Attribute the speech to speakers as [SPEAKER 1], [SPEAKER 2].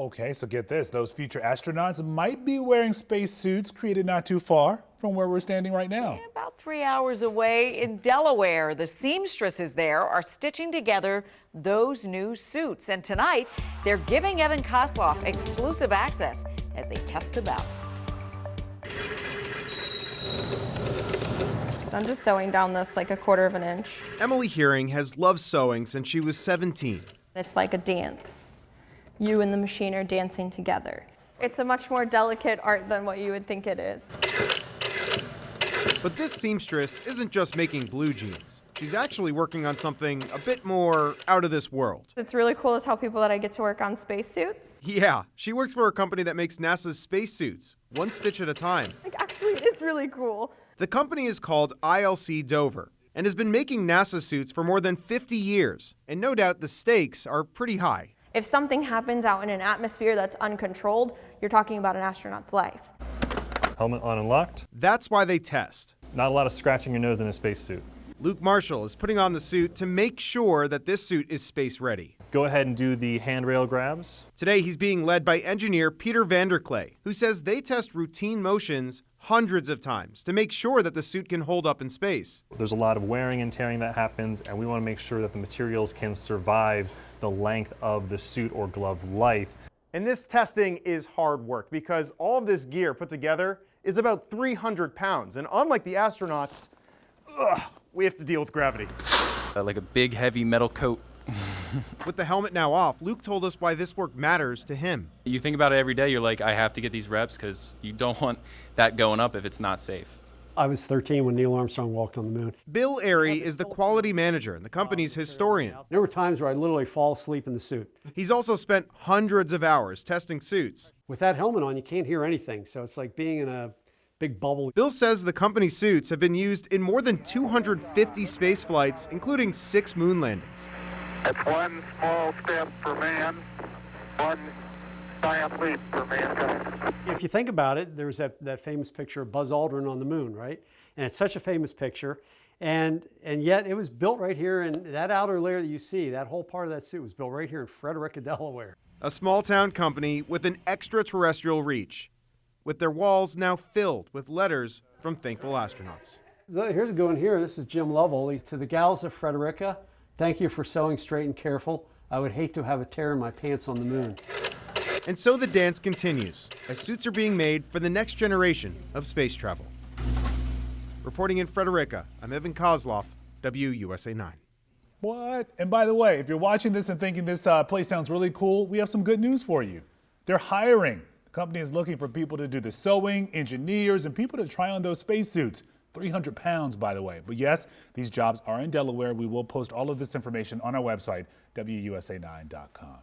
[SPEAKER 1] Okay, so get this. Those future astronauts might be wearing spacesuits created not too far from where we're standing right now.
[SPEAKER 2] Yeah, about 3 hours away in Delaware. The seamstresses there are stitching together those new suits. And tonight, they're giving Evan Kosloff exclusive access as they test them out.
[SPEAKER 3] I'm just sewing down this like 1/4 of an inch.
[SPEAKER 4] Emily Hearing has loved sewing since she was 17.
[SPEAKER 3] It's like a dance. You and the machine are dancing together. It's a much more delicate art than what you would think it is.
[SPEAKER 4] But this seamstress isn't just making blue jeans. She's actually working on something a bit more out of this world.
[SPEAKER 3] It's really cool to tell people that I get to work on spacesuits.
[SPEAKER 4] Yeah, she works for a company that makes NASA's spacesuits, one stitch at a time.
[SPEAKER 3] Like, actually, it is really cool.
[SPEAKER 4] The company is called ILC Dover and has been making NASA suits for more than 50 years. And no doubt the stakes are pretty high.
[SPEAKER 3] If something happens out in an atmosphere that's uncontrolled, you're talking about an astronaut's life.
[SPEAKER 5] Helmet on and locked.
[SPEAKER 4] That's why they test.
[SPEAKER 5] Not a lot of scratching your nose in a spacesuit.
[SPEAKER 4] Luke Marshall is putting on the suit to make sure that this suit is space ready.
[SPEAKER 5] Go ahead and do the handrail grabs.
[SPEAKER 4] Today he's being led by engineer Peter Vanderklay, who says they test routine motions hundreds of times to make sure that the suit can hold up in space.
[SPEAKER 5] There's a lot of wearing and tearing that happens, and we want to make sure that the materials can survive the length of the suit or glove life.
[SPEAKER 4] And this testing is hard work because all of this gear put together is about 300 pounds. And unlike the astronauts, we have to deal with gravity.
[SPEAKER 6] Like a big, heavy metal coat.
[SPEAKER 4] With the helmet now off, Luke told us why this work matters to him.
[SPEAKER 6] You think about it every day, you're like, I have to get these reps because you don't want that going up if it's not safe.
[SPEAKER 7] I was 13 when Neil Armstrong walked on the moon.
[SPEAKER 4] Bill Airy is the quality manager and the company's historian.
[SPEAKER 7] There were times where I'd literally fall asleep in the suit.
[SPEAKER 4] He's also spent hundreds of hours testing suits.
[SPEAKER 7] With that helmet on, you can't hear anything, so it's like being in a big bubble.
[SPEAKER 4] Bill says the company's suits have been used in more than 250 space flights, including 6 moon landings.
[SPEAKER 8] It's one small step for man, one giant leap for mankind.
[SPEAKER 7] If you think about it, there's that famous picture of Buzz Aldrin on the moon, right? And it's such a famous picture. And yet it was built right here, and that outer layer that you see, that whole part of that suit was built right here in Frederica, Delaware.
[SPEAKER 4] A small town company with an extraterrestrial reach, with their walls now filled with letters from thankful astronauts.
[SPEAKER 7] Here's a good one here. This is Jim Lovell. To the gals of Frederica, thank you for sewing straight and careful. I would hate to have a tear in my pants on the moon.
[SPEAKER 4] And so the dance continues as suits are being made for the next generation of space travel. Reporting in Frederica, I'm Evan Kosloff, WUSA 9.
[SPEAKER 1] What? And by the way, if you're watching this and thinking this place sounds really cool, we have some good news for you. They're hiring. The company is looking for people to do the sewing, engineers, and people to try on those spacesuits. 300 pounds, by the way. But yes, these jobs are in Delaware. We will post all of this information on our website, WUSA9.com.